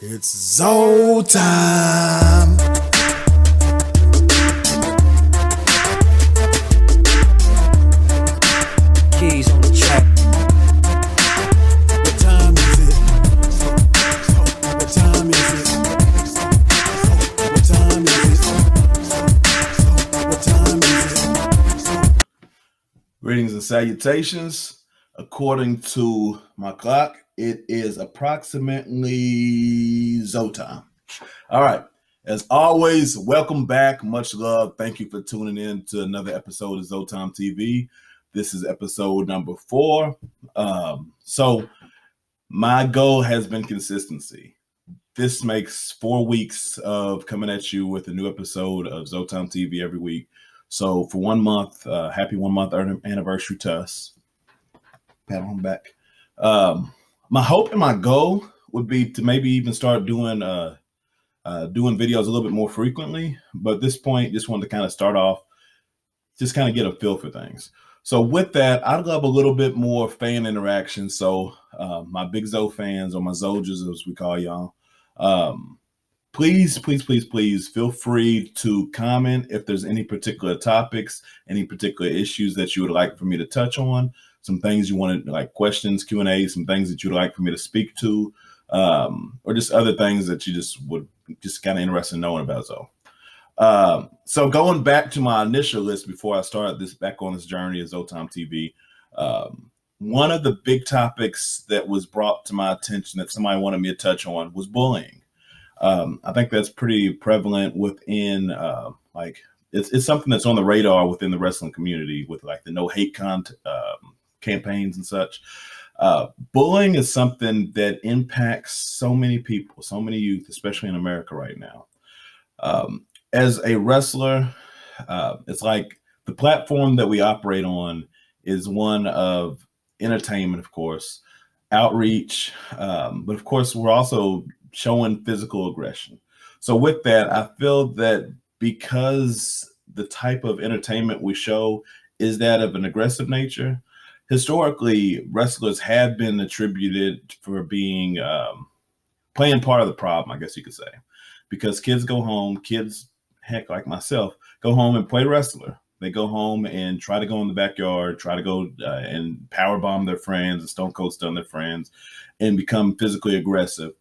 It's ZoTime. Keys on the track. What time is it? What time is it? What time is it? What time is it? Greetings and salutations. According to my clock, it is approximately ZoTime. All right. As always, welcome back. Much love. Thank you for tuning in to another episode of ZoTime TV. This is episode number 4. So my goal has been consistency. This makes 4 weeks of coming at you with a new episode of ZoTime TV every week. So for 1 month, happy 1 month anniversary to us. Pat on the back. My hope and my goal would be to maybe even start doing videos a little bit more frequently. But at this point, just wanted to kind of start off, just kind of get a feel for things. So with that, I'd love a little bit more fan interaction. So my Big Zo fans, or my Zojers as we call y'all, please feel free to comment if there's any particular topics, any particular issues that you would like for me to touch on, some things you wanted, like questions, Q&A, some things that you'd like for me to speak to, or just other things that you just would just kind of interested in knowing about. So going back to my initial list before I started this back on this journey of ZoTime TV, one of the big topics that was brought to my attention that somebody wanted me to touch on was bullying. I think that's pretty prevalent within, it's something that's on the radar within the wrestling community with like the no hate campaigns and such. Bullying is something that impacts so many people, so many youth, especially in America right now. As a wrestler, it's like the platform that we operate on is one of entertainment, of course, outreach, but of course we're also showing physical aggression. So with that, I feel that because the type of entertainment we show is that of an aggressive nature, historically wrestlers have been attributed for being playing part of the problem, I guess you could say, because kids go home, heck, like myself, go home and play wrestler. They go home and try to go in the backyard, try to go and power bomb their friends and Stone Cold Stun their friends and become physically aggressive.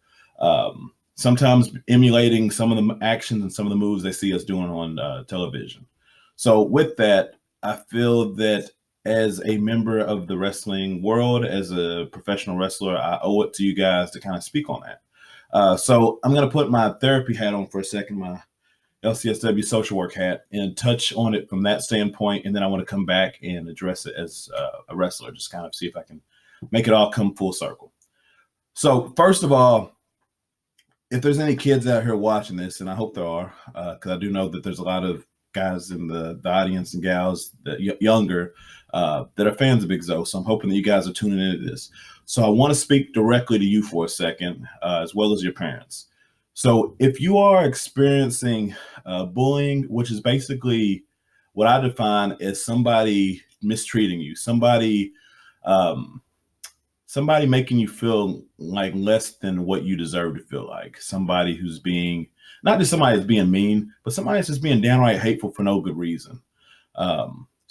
Sometimes emulating some of the actions and some of the moves they see us doing on television. So with that, I feel that as a member of the wrestling world, as a professional wrestler, I owe it to you guys to kind of speak on that. So I'm going to put my therapy hat on for a second, my LCSW social work hat, and touch on it from that standpoint. And then I want to come back and address it as a wrestler, just kind of see if I can make it all come full circle. So first of all, if there's any kids out here watching this, and I hope there are, because I do know that there's a lot of guys in the audience and gals that younger that are fans of Big Zo. So I'm hoping that you guys are tuning into this. So I want to speak directly to you for a second, as well as your parents. So if you are experiencing bullying, which is basically what I define as somebody mistreating you, somebody making you feel like less than what you deserve to feel like, somebody who's being, not just somebody that's being mean, but somebody that's just being downright hateful for no good reason.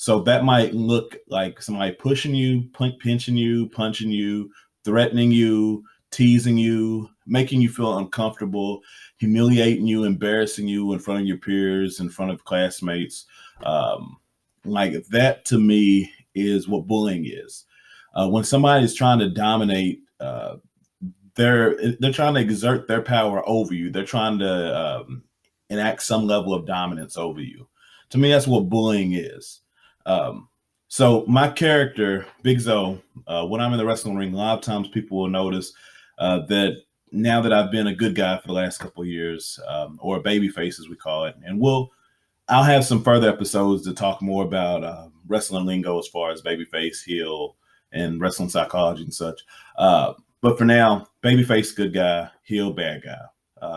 So that might look like somebody pushing you, pinching you, punching you, threatening you, teasing you, making you feel uncomfortable, humiliating you, embarrassing you in front of your peers, in front of classmates. Like that to me is what bullying is. When somebody is trying to dominate, they're trying to exert their power over you. They're trying to enact some level of dominance over you. To me, that's what bullying is. So my character, Big Zo, when I'm in the wrestling ring, a lot of times people will notice that now that I've been a good guy for the last couple of years, or a baby face as we call it, and I'll have some further episodes to talk more about wrestling lingo as far as babyface, heel, and wrestling psychology and such. But for now, babyface, good guy, heel, bad guy.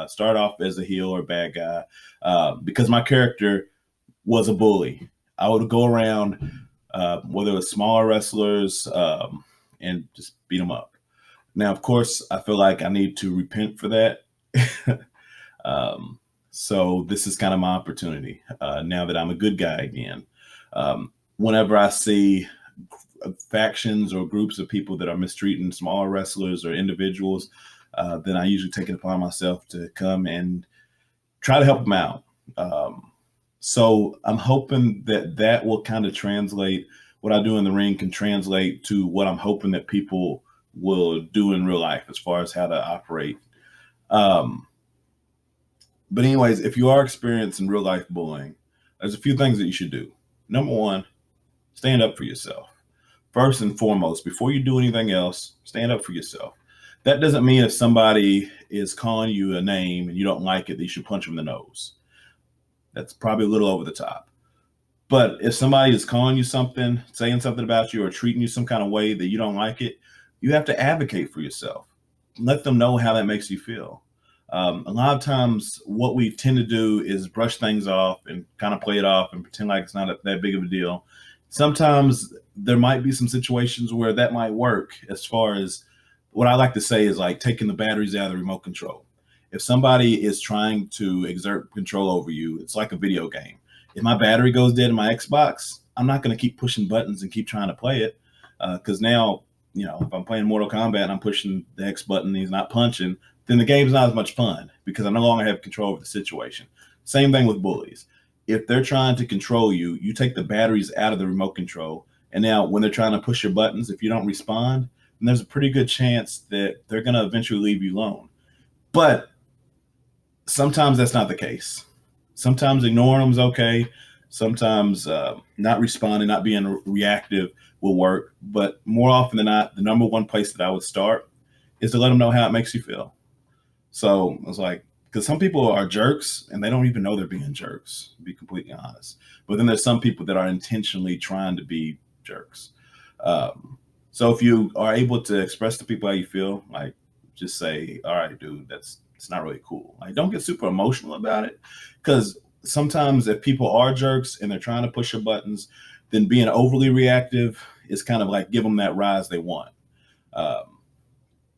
Start off as a heel or bad guy because my character was a bully. I would go around, whether it was smaller wrestlers, and just beat them up. Now, of course, I feel like I need to repent for that. um, so this is kind of my opportunity now that I'm a good guy again. Whenever I see factions or groups of people that are mistreating smaller wrestlers or individuals, then I usually take it upon myself to come and try to help them out. So I'm hoping that that will kind of translate what I do in the ring can translate to what I'm hoping that people will do in real life as far as how to operate. Um, but anyways, if you are experiencing real life bullying, there's a few things that you should do. Number one, stand up for yourself. First and foremost, before you do anything else, stand up for yourself. That doesn't mean if somebody is calling you a name and you don't like it, that you should punch them in the nose. That's probably a little over the top. But if somebody is calling you something, saying something about you, or treating you some kind of way that you don't like it, you have to advocate for yourself. Let them know how that makes you feel. A lot of times, what we tend to do is brush things off and kind of play it off and pretend like it's not that big of a deal. Sometimes there might be some situations where that might work, as far as what I like to say is like taking the batteries out of the remote control. If somebody is trying to exert control over you, it's like a video game. If my battery goes dead in my Xbox, I'm not going to keep pushing buttons and keep trying to play it, because now, if I'm playing Mortal Kombat and I'm pushing the X button and he's not punching, then the game's not as much fun because I no longer have control over the situation. Same thing with bullies. If they're trying to control you, you take the batteries out of the remote control. And now when they're trying to push your buttons, if you don't respond, then there's a pretty good chance that they're going to eventually leave you alone. But sometimes that's not the case. Sometimes ignoring them is okay. Sometimes not responding, not being reactive will work. But more often than not, the number one place that I would start is to let them know how it makes you feel. So it's like, because some people are jerks and they don't even know they're being jerks, to be completely honest. But then there's some people that are intentionally trying to be jerks. So if you are able to express to people how you feel, like just say, all right, dude, it's not really cool. Like, don't get super emotional about it, because sometimes if people are jerks and they're trying to push your buttons, then being overly reactive is kind of like give them that rise they want.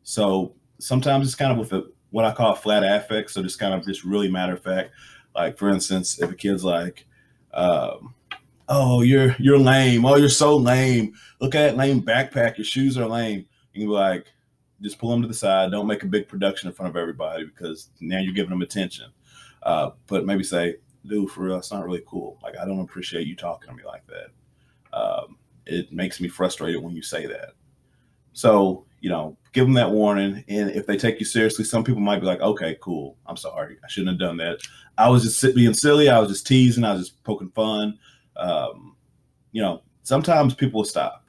So sometimes it's kind of with what I call flat affect. So just kind of just really matter of fact. Like, for instance, if a kid's like, oh, you're lame. Oh, you're so lame. Look at that lame backpack. Your shoes are lame. You can be like, just pull them to the side. Don't make a big production in front of everybody, because now you're giving them attention. But maybe say, dude, for real, it's not really cool. Like, I don't appreciate you talking to me like that. It makes me frustrated when you say that. So, give them that warning. And if they take you seriously, some people might be like, okay, cool. I'm sorry. I shouldn't have done that. I was just being silly. I was just teasing. I was just poking fun. Sometimes people will stop.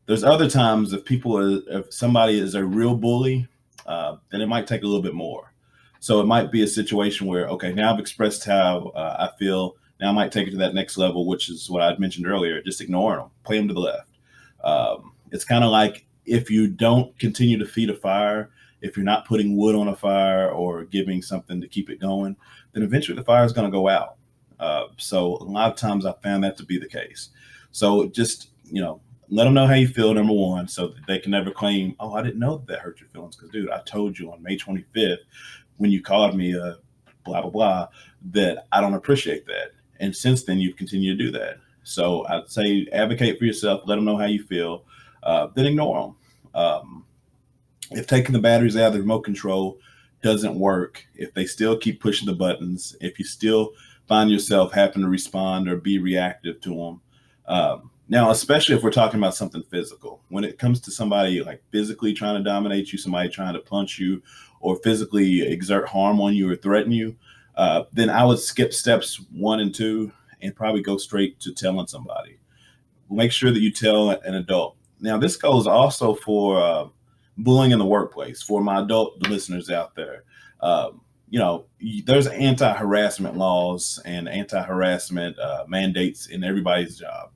There's other times if somebody is a real bully, then it might take a little bit more. So it might be a situation where, okay, now I've expressed how I feel. Now I might take it to that next level, which is what I mentioned earlier. Just ignore them, play them to the left. It's kind of like, if you don't continue to feed a fire, if you're not putting wood on a fire or giving something to keep it going, then eventually the fire is going to go out. So a lot of times I found that to be the case. So just, let them know how you feel, number one, so that they can never claim, oh, I didn't know that hurt your feelings. Because, dude, I told you on May 25th when you called me blah, blah, blah, that I don't appreciate that. And since then, you've continued to do that. So I'd say advocate for yourself, let them know how you feel, then ignore them. If taking the batteries out of the remote control doesn't work, if they still keep pushing the buttons, if you still find yourself having to respond or be reactive to them, now, especially if we're talking about something physical, when it comes to somebody like physically trying to dominate you, somebody trying to punch you or physically exert harm on you or threaten you, then I would skip steps 1 and 2 and probably go straight to telling somebody. Make sure that you tell an adult. Now, this goes also for bullying in the workplace. For my adult listeners out there, there's anti-harassment laws and anti-harassment mandates in everybody's job.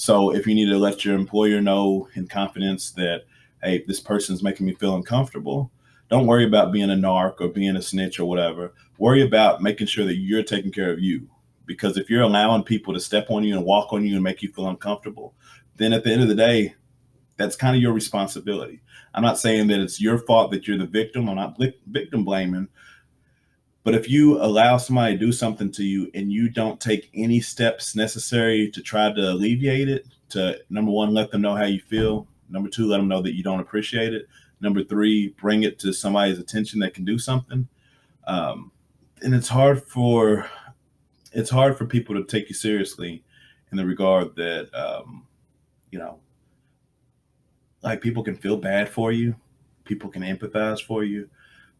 So if you need to let your employer know in confidence that, hey, this person is making me feel uncomfortable, don't worry about being a narc or being a snitch or whatever. Worry about making sure that you're taking care of you. Because if you're allowing people to step on you and walk on you and make you feel uncomfortable, then at the end of the day, that's kind of your responsibility. I'm not saying that it's your fault that you're the victim. I'm not victim blaming, But if you allow somebody to do something to you and you don't take any steps necessary to try to alleviate it, to number one, let them know how you feel. Number two, let them know that you don't appreciate it. Number three, bring it to somebody's attention that can do something. And it's hard for people to take you seriously in the regard that you know, like people can feel bad for you, people can empathize for you,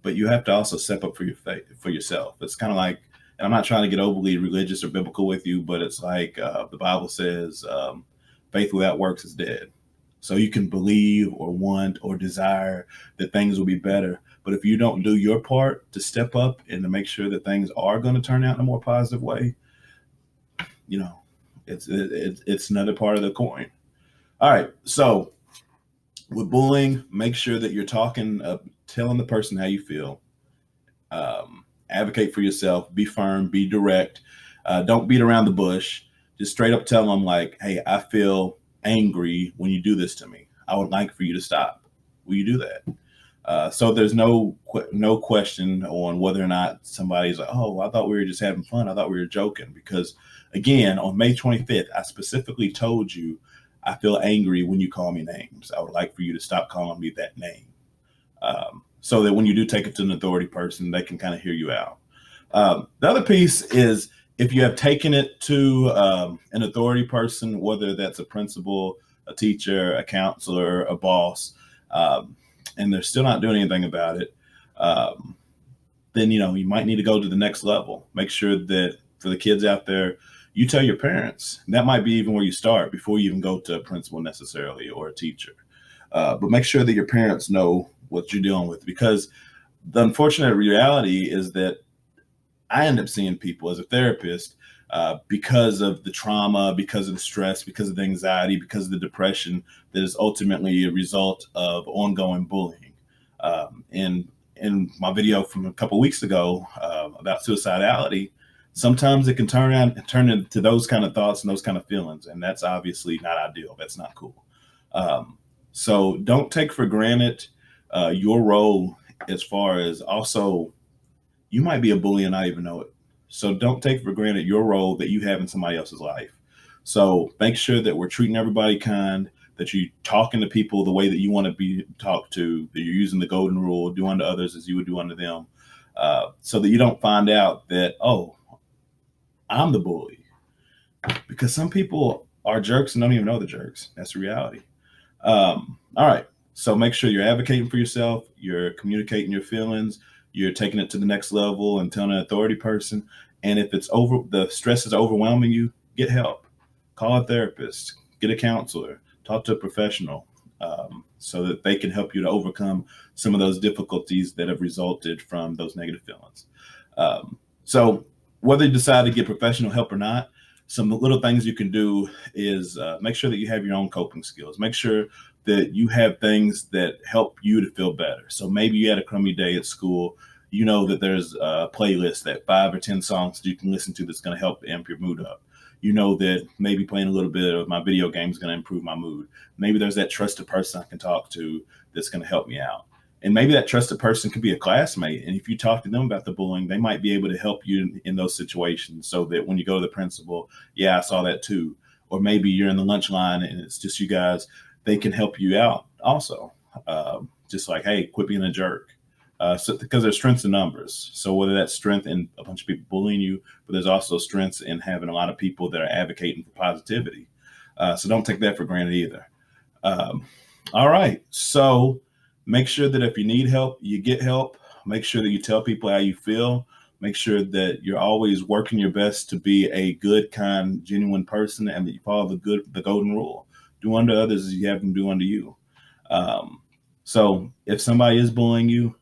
but you have to also step up for for yourself. It's kind of like, and I'm not trying to get overly religious or biblical with you, but it's like the Bible says, faith without works is dead. So you can believe or want or desire that things will be better, but if you don't do your part to step up and to make sure that things are going to turn out in a more positive way, you know, it's another part of the coin. All right, so with bullying, make sure that you're talking, telling the person how you feel. Advocate for yourself. Be firm. Be direct. Don't beat around the bush. Just straight up tell them, like, hey, I feel angry when you do this to me. I would like for you to stop. Will you do that? So there's no question on whether or not somebody's like, oh, I thought we were just having fun. I thought we were joking. Because, again, on May 25th, I specifically told you, I feel angry when you call me names. I would like for you to stop calling me that name. So that when you do take it to an authority person, they can kind of hear you out. The other piece is, if you have taken it to an authority person, whether that's a principal, a teacher, a counselor, a boss, and they're still not doing anything about it, then, you might need to go to the next level. Make sure that for the kids out there, you tell your parents. That might be even where you start before you even go to a principal necessarily or a teacher. But make sure that your parents know what you're dealing with, because the unfortunate reality is that I end up seeing people as a therapist because of the trauma, because of the stress, because of the anxiety, because of the depression that is ultimately a result of ongoing bullying. In my video from a couple weeks ago about suicidality, sometimes it can turn into those kind of thoughts and those kind of feelings, and that's obviously not ideal. That's not cool. So don't take for granted your role, as far as also, you might be a bully and not even know it. So don't take for granted your role that you have in somebody else's life. So make sure that we're treating everybody kind, that you're talking to people the way that you want to be talked to, that you're using the golden rule, do unto others as you would do unto them, so that you don't find out that, oh, I'm the bully. Because some people are jerks and don't even know the jerks. That's the reality. All right. So make sure you're advocating for yourself, you're communicating your feelings, you're taking it to the next level and telling an authority person. And if the stress is overwhelming you, get help. Call a therapist, get a counselor, talk to a professional, so that they can help you to overcome some of those difficulties that have resulted from those negative feelings. So whether you decide to get professional help or not, some little things you can do is make sure that you have your own coping skills. Make sure that you have things that help you to feel better. So maybe you had a crummy day at school. You know that there's a playlist, that 5 or 10 songs that you can listen to that's going to help amp your mood up. You know that maybe playing a little bit of my video game is going to improve my mood. Maybe there's that trusted person I can talk to that's going to help me out. And maybe that trusted person could be a classmate. And if you talk to them about the bullying, they might be able to help you in those situations, so that when you go to the principal, yeah, I saw that too. Or maybe you're in the lunch line and it's just you guys, they can help you out also. Just like, hey, quit being a jerk. Because there's strengths in numbers. So whether that's strength in a bunch of people bullying you, but there's also strengths in having a lot of people that are advocating for positivity. So don't take that for granted either. All right. So make sure that if you need help, you get help. Make sure that you tell people how you feel. Make sure that you're always working your best to be a good, kind, genuine person, and that you follow the golden rule. Do unto others as you have them do unto you. So if somebody is bullying you,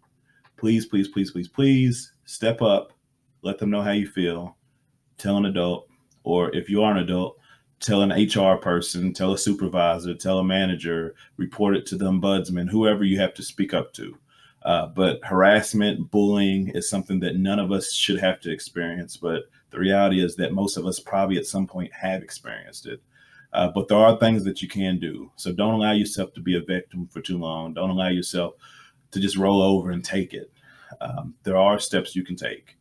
please, please, please, please, please step up. Let them know how you feel. Tell an adult, or if you are an adult, tell an HR person, tell a supervisor, tell a manager, report it to the ombudsman, whoever you have to speak up to. But harassment, bullying is something that none of us should have to experience. But the reality is that most of us probably at some point have experienced it. But there are things that you can do. So don't allow yourself to be a victim for too long. Don't allow yourself to just roll over and take it. There are steps you can take.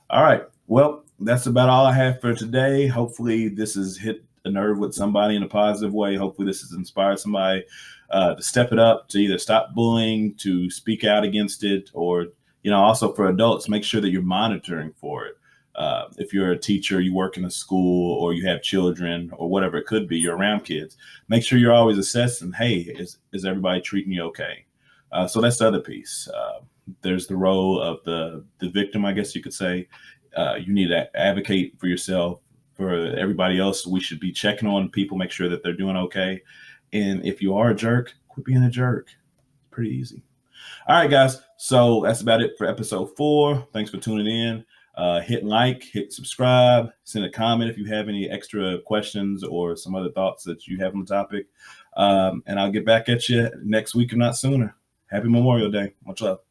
All right. Well, that's about all I have for today. Hopefully, this has hit a nerve with somebody in a positive way. Hopefully, this has inspired somebody to step it up, to either stop bullying, to speak out against it, or also for adults, make sure that you're monitoring for it. If you're a teacher, you work in a school, or you have children, or whatever it could be, you're around kids. Make sure you're always assessing. Hey, is everybody treating you okay? So that's the other piece. There's the role of the victim, I guess you could say. You need to advocate for yourself. For everybody else, we should be checking on people, make sure that they're doing okay. And if you are a jerk, quit being a jerk. It's pretty easy. All right, guys. So that's about it for episode 4. Thanks for tuning in. Hit like, hit subscribe, send a comment if you have any extra questions or some other thoughts that you have on the topic. And I'll get back at you next week, if not sooner. Happy Memorial Day. Much love.